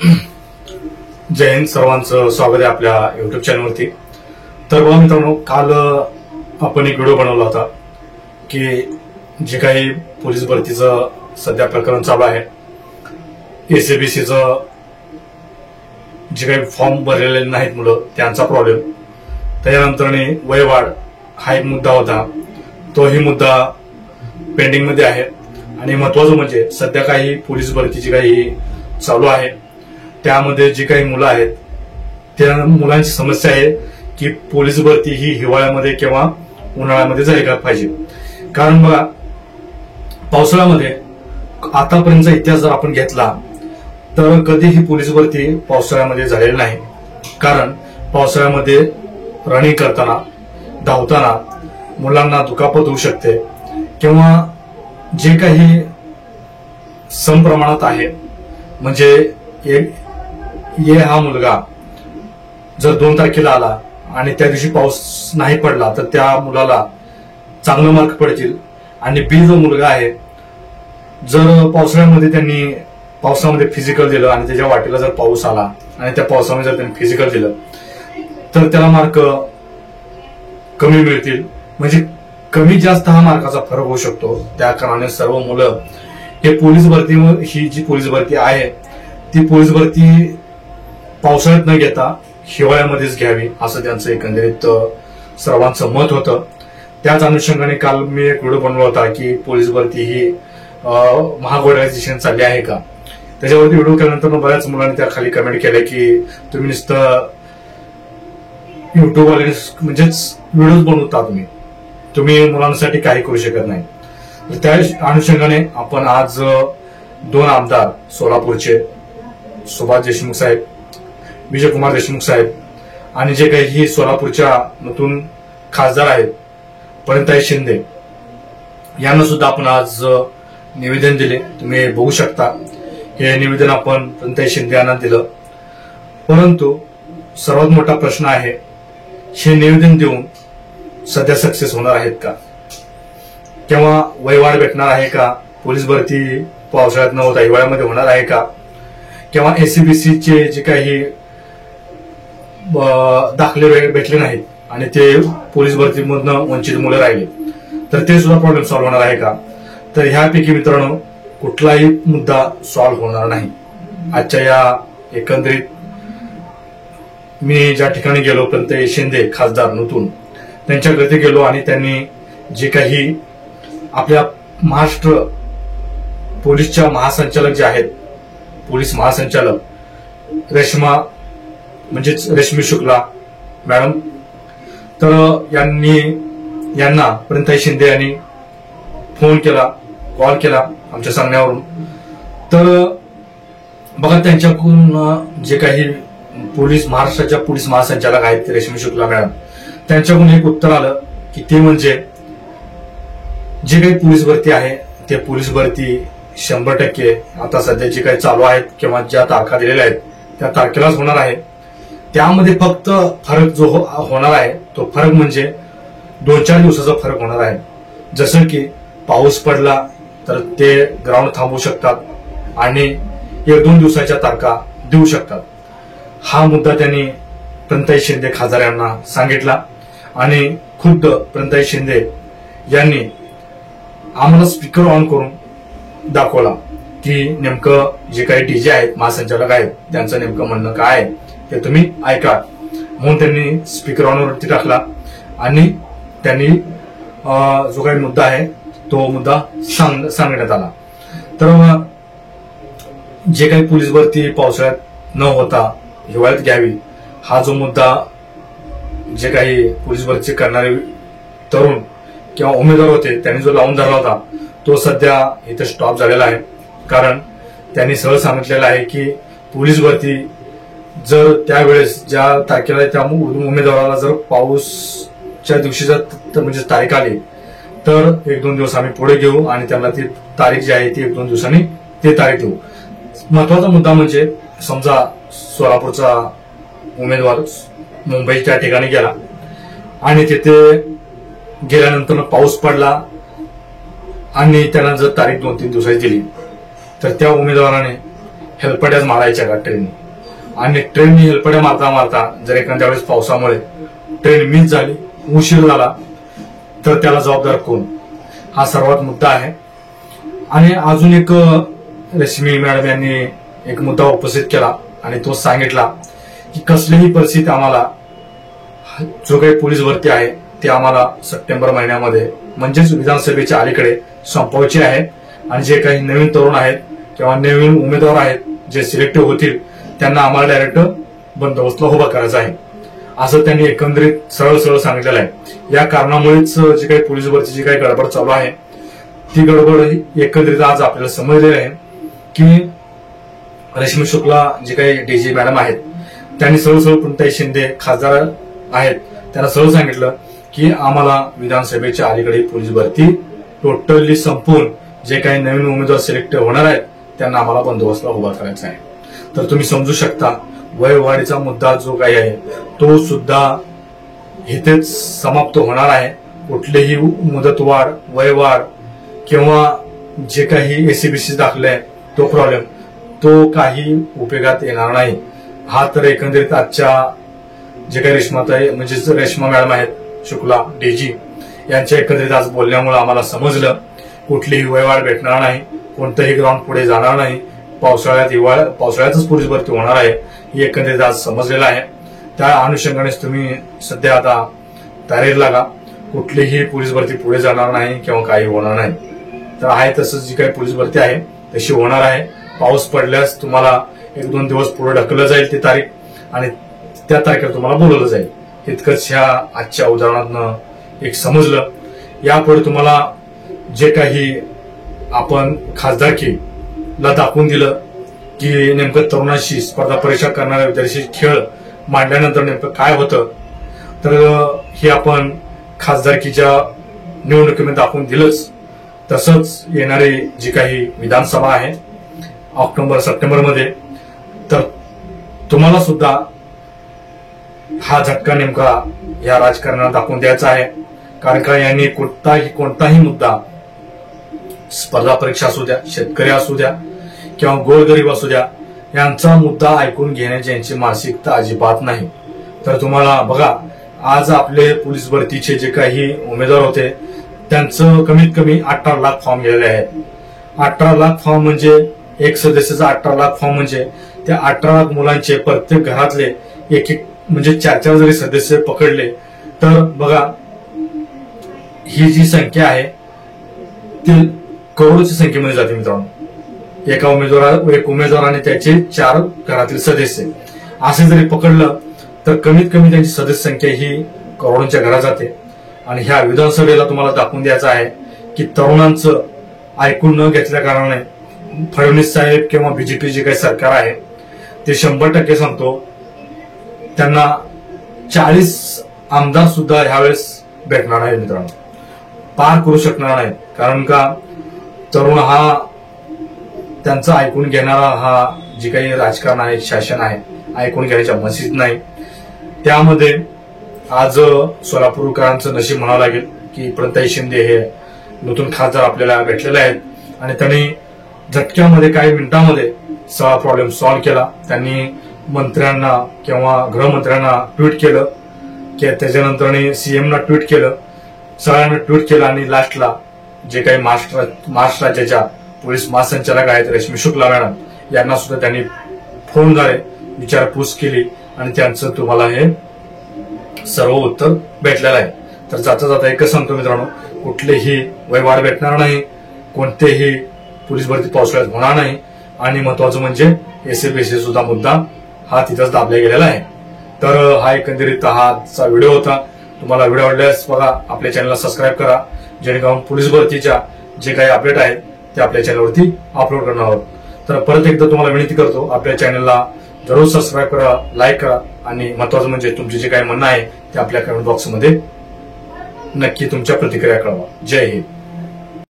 जय हिंद, सर्वांचं स्वागत आहे आपल्या युट्यूब चॅनलवरती। तर बघा मित्रांनो, काल आपण एक व्हिडिओ बनवला होता की जे काही पोलीस भरतीचं सध्या प्रकरण चालू आहे, एसएबीसीचं जे काही फॉर्म भरलेले नाहीत मुलं त्यांचा प्रॉब्लेम, त्यानंतर वयवाढ हा एक मुद्दा होता, तोही मुद्दा पेंडिंग मध्ये आहे। आणि महत्वाचं म्हणजे सध्या काही पोलीस भरतीची काही चालू आहे, त्यामध्ये जी काही मुलं आहेत त्या मुलांची समस्या आहे की पोलीस भरती ही हिवाळ्यामध्ये किंवा उन्हाळ्यामध्ये झाली का पाहिजे। कारण बघा, पावसाळ्यामध्ये आतापर्यंतचा इतिहास जर आपण घेतला तर कधीही पोलीस भरती पावसाळ्यामध्ये झालेली नाही। कारण पावसाळ्यामध्ये रनिंग करताना, धावताना मुलांना दुखापत होऊ शकते किंवा जे काही सम प्रमाणात आहे, म्हणजे ये हा मुलगा जर 2 तारखेला आला आणि त्या दिवशी पाऊस नाही पडला तर त्या मुलाला चांगले मार्क पडतील। आणि बी जो मुलगा आहे, जर पावसाळ्यामध्ये त्यांनी पावसामध्ये फिजिकल दिलं आणि त्याच्या वाटेला जर पाऊस आला आणि त्या पावसामध्ये जर त्यांनी फिजिकल दिलं तर त्याला मार्क कमी मिळतील, म्हणजे कमी जास्त हा मार्काचा फरक होऊ शकतो। त्या कारणाने सर्व मुलं हे पोलीस भरती, ही जी पोलीस भरती आहे ती पोलीस भरती पावसाळ्यात न घेता हिवाळ्यामध्येच घ्यावी, असं त्यांचं एकंदरीत सर्वांचं मत होतं। त्याच अनुषंगाने काल मी एक व्हिडिओ बनवला होता की पोलीस भरती ही महागोड्याची दिशेने चालली आहे का। त्याच्यावरती व्हिडिओ केल्यानंतर बऱ्याच मुलांनी त्या खाली कमेंट केल्या की तुम्ही नुसतं युट्यूबवाले म्हणजेच व्हिडिओज बनवता, तुम्ही मुलांसाठी काही करू शकत नाही। त्या अनुषंगाने आपण आज 2 आमदार सोलापूरचे, सुभाष देशमुख साहेब, विजयकुमार देशमुख साहेब, आणि जे काही सोलापूरच्या नूतन खासदार आहेत प्रणिताई शिंदे, यांना सुद्धा आपण आज निवेदन दिले। तुम्ही बघू शकता, हे निवेदन आपण प्रणिताई शिंदे यांना दिलं। परंतु सर्वात मोठा प्रश्न आहे, हे निवेदन देऊन सध्या सक्सेस होणार आहेत का, किंवा वयवाढ भेटणार आहे का, पोलीस भरती पावसाळ्यात न होता हिवाळ्यामध्ये होणार आहे का, किंवा एससीबीसीचे जे काही दाखले भेटले नाहीत आणि ते पोलीस भरतीमधनं वंचित मुलं राहिले तर ते सुद्धा प्रॉब्लेम सॉल्व्ह होणार आहे का। तर ह्यापैकी मित्रांनो कुठलाही मुद्दा सॉल्व्ह होणार नाही। आजच्या या एकंदरीत मी ज्या ठिकाणी गेलो, प्रणिताई शिंदे खासदार नूतन, त्यांच्याकडे गेलो आणि त्यांनी जे काही आपल्या महाराष्ट्र पोलीसच्या महासंचालक जे आहेत, पोलीस महासंचालक रेश्मी शुक्ला मॅडम, तर यांना प्रणिताई शिंदे यांनी फोन केला, कॉल केला आमच्या सांगण्यावरून। तर बघा, त्यांच्याकडून जे काही महाराष्ट्राच्या पोलीस महासंचालक आहेत रेश्मी शुक्ला मॅडम, त्यांच्याकडून एक उत्तर आलं की ते म्हणजे जे काही पोलीस भरती आहे ते पोलीस भरती 100% आता सध्या जे काही चालू आहेत किंवा ज्या तारखा दिलेल्या आहेत त्या तारखेलाच होणार आहे। त्यामध्ये फक्त फरक जो होणार आहे तो फरक म्हणजे 2-4 दिवसाचा फरक होणार आहे। जसं की पाऊस पडला तर ते ग्राउंड थांबवू शकतात आणि 1-2 दिवसाच्या तारखा देऊ शकतात। हा मुद्दा त्यांनी प्रणिताई शिंदे खासदार यांना सांगितला आणि खुद्द प्रणिताई शिंदे यांनी आम्हाला स्पीकर ऑन करून दाखवला की नेमकं जे काही डीजे आहेत, महासंचालक आहेत, त्यांचं नेमकं म्हणणं काय आहे ते तुम्ही ऐका। म्हणून त्यांनी स्पीकर ऑन वरती टाकला आणि त्यांनी जो काही मुद्दा आहे तो मुद्दा सांगण्यात आला। तर जे काही पोलीस भरती पावसाळ्यात न होता हिवाळ्यात घ्यावी, हा जो मुद्दा जे काही पोलीस भरती करणारे तरुण किंवा उमेदवार होते त्यांनी जो लावून धरला होता तो सध्या इथे स्टॉप झालेला आहे। कारण त्यांनी सरळ सांगितलेलं आहे की पोलीस भरती जर त्यावेळेस ज्या तारखेला त्या उमेदवाराला जर पाऊसच्या दिवशी जर म्हणजे तारीख आली तर 1-2 दिवस आम्ही पुढे घेऊ आणि त्यांना ती तारीख जी आहे ती 1-2 दिवसांनी ते तारीख देऊ। महत्वाचा मुद्दा म्हणजे समजा सोलापूरचा उमेदवार मुंबई त्या ठिकाणी गेला आणि तिथे गेल्यानंतर पाऊस पडला आणि त्यांना जर तारीख 2-3 दिवसाची दिली तर त्या उमेदवाराने हेलपट्याच मारायच्या का ट्रेननी, आणि ट्रेननी हेलपट्या मारता मारता जर एखाद्या वेळेस पावसामुळे ट्रेन मिस झाली, उशीर झाला, तर त्याला जबाबदार कोण, हा सर्वात मुद्दा आहे. आणि अजून एक रेश्मी मॅडम यांनी एक मुद्दा उपस्थित केला आणि तो सांगितला की कसलीही परिस्थिती आम्हाला जो काही पोलीस भरती आहे ते आम्हाला सप्टेंबर महिन्यामध्ये म्हणजेच विधानसभेच्या अलीकडे संपवायची आहे. आणि जे काही नवीन तरुण आहेत किंवा नवीन उमेदवार आहेत जे सिलेक्टिव्ह होतील त्यांना आम्हाला डायरेक्ट बंदोबस्तला उभा करायचा आहे, असं त्यांनी एकंदरीत सरळ सरळ सांगितलेलं आहे. या कारणामुळेच जे काही पोलीस भरतीची काही गडबड चालू आहे ती गडबड एकंदरीत आज आपल्याला समजलेली आहे की रेश्मी शुक्ला जे काही डीजी मॅडम आहेत त्यांनी सरळ सरळ प्रणताई शिंदे खासदार आहेत त्यांना सरळ सांगितलं की आम्हाला विधानसभेच्या अलीकडे पोलीस भरती टोटली संपून जे काही नवीन उमेदवार सिलेक्ट होणार आहेत त्यांना आम्हाला बंदोबस्तला उभा करायचा आहे. तर तुम्ही समजू शकता वयवाढीचा मुद्दा जो काही आहे तो सुद्धा इथेच समाप्त होणार आहे. कुठलीही मुदतवाढ, वयवाढ किंवा जे काही एसीबीसी दाखले आहे तो प्रॉब्लेम तो काही उपयोगात येणार नाही. हा तर एकंदरीत आजच्या जे काही रेश्माताई म्हणजेच रेश्मा मॅडम आहेत शुक्ला डीजी यांच्या एकंदरीत आज बोलण्यामुळे आम्हाला समजलं कुठलीही वयवाढ भेटणार नाही, कोणतंही ग्राउंड पुढे जाणार नाही, पावसाळ्यातच पोलीस भरती होणार आहे हे एकंदरीत आज समजलेलं आहे. त्या अनुषंगानेच तुम्ही सध्या आता तयारीला लागा. कुठलीही पोलीस भरती पुढे जाणार नाही किंवा काही होणार नाही. तर आहे तसंच जी काही पोलीस भरती आहे तशी होणार आहे. पाऊस पडल्यास तुम्हाला 1-2 दिवस पुढे ढकललं जाईल ती तारीख आणि त्या तारखेला तुम्हाला बोलवलं जाईल. इतकंच ह्या आजच्या उदाहरणातनं एक समजलं. यापुढे तुम्हाला जे काही आपण खासदारकीला दाखवून दिलं की नेमकं तरुणाशी स्पर्धा परीक्षा करणाऱ्या विद्यार्थ्यांशी खेळ मांडल्यानंतर नेमकं काय होतं, तर हे आपण खासदारकीच्या निवडणुकीमध्ये दाखवून दिलंच. तसंच येणारी जी काही विधानसभा आहे ऑक्टोबर-सप्टेंबरमध्ये, तर तुम्हाला सुद्धा हा झटका नेमका या राजकारणाला दाखवून द्यायचा आहे. कारण का यांनी कोणताही मुद्दा, स्पर्धा परीक्षा असू द्या, शेतकरी असू द्या किंवा गोरगरीब असू द्या, यांचा मुद्दा ऐकून घेण्याची यांची मानसिकता अजिबात नाही. तर तुम्हाला बघा आज आपले पोलीस भरतीचे जे काही उमेदवार होते त्यांचं कमीत कमी 18 लाख फॉर्म गेलेले आहेत. 18 लाख फॉर्म म्हणजे एक सदस्याचा 18 लाख फॉर्म म्हणजे त्या 18 लाख मुलांचे प्रत्येक घरातले एक म्हणजे 4 जरी सदस्य पकडले तर बघा ही जी संख्या आहे ती करोडोच्या संख्येमध्ये जाते मित्रांनो. एक उमेदवार आणि त्याचे 4 घरातील सदस्य असे जरी पकडलं तर कमीत कमी त्यांची सदस्य संख्या ही करोडोंच्या घरात जाते. आणि ह्या विधानसभेला तुम्हाला दाखवून द्यायचं आहे की तरुणांचं ऐकून न घेतल्या कारणाने फडणवीस साहेब किंवा बीजेपी जे काही सरकार आहे ते 100% सांगतो त्यांना 40 आमदार सुद्धा ह्यावेळेस भेटणार नाही मित्रांनो, पार करू शकणार नाही. कारण का तरुण हा त्यांचं ऐकून घेणारा हा जे काही राजकारण आहे, शासन आहे, ऐकून घेण्याच्या मशीद नाही. त्यामध्ये आज सोलापूरकरांचं नशीब म्हणावं लागेल की प्रणताई शिंदे हे नूतन खासदार आपल्याला भेटलेले आहेत आणि त्यांनी झटक्यामध्ये काही मिनिटांमध्ये सगळा प्रॉब्लेम सॉल्व्ह केला. त्यांनी मंत्र्यांना किंवा गृहमंत्र्यांना ट्विट केलं की त्याच्यानंतर सीएमना ट्विट केलं, सगळ्यांना ट्विट केलं आणि लास्टला जे काही महाराष्ट्र राज्याच्या पोलीस महासंचालक आहेत रेश्मी शुक्ला मॅडम यांना सुद्धा त्यांनी फोनद्वारे विचारपूस केली आणि त्यांचं तुम्हाला हे सर्व उत्तर भेटलेलं आहे. तर जाता जाता एकच सांगतो मित्रांनो, कुठलेही वयवाढ भेटणार नाही, कोणतेही पोलीस भरती पावसाळ्यात होणार नाही आणि महत्वाचं म्हणजे एसीबीसी सुद्धा मुद्दा हा तिथंच दाबला गेलेला आहे. तर हा एकंदरीत हाचा व्हिडिओ होता. तुम्हाला व्हिडिओ आवडल्यास बघा आपल्या चॅनलला सबस्क्राईब करा, जेणेकरून पोलीस भरतीच्या जे काही अपडेट आहेत ते आपल्या चॅनलवरती अपलोड करणार आहोत. तर परत एकदा तुम्हाला विनंती करतो आपल्या चॅनलला जरूर सबस्क्राईब करा, लाईक करा आणि महत्वाचं म्हणजे तुमचे जे काही म्हणणं आहे ते आपल्या कमेंट बॉक्समध्ये नक्की तुमच्या प्रतिक्रिया कळवा. जय हिंद.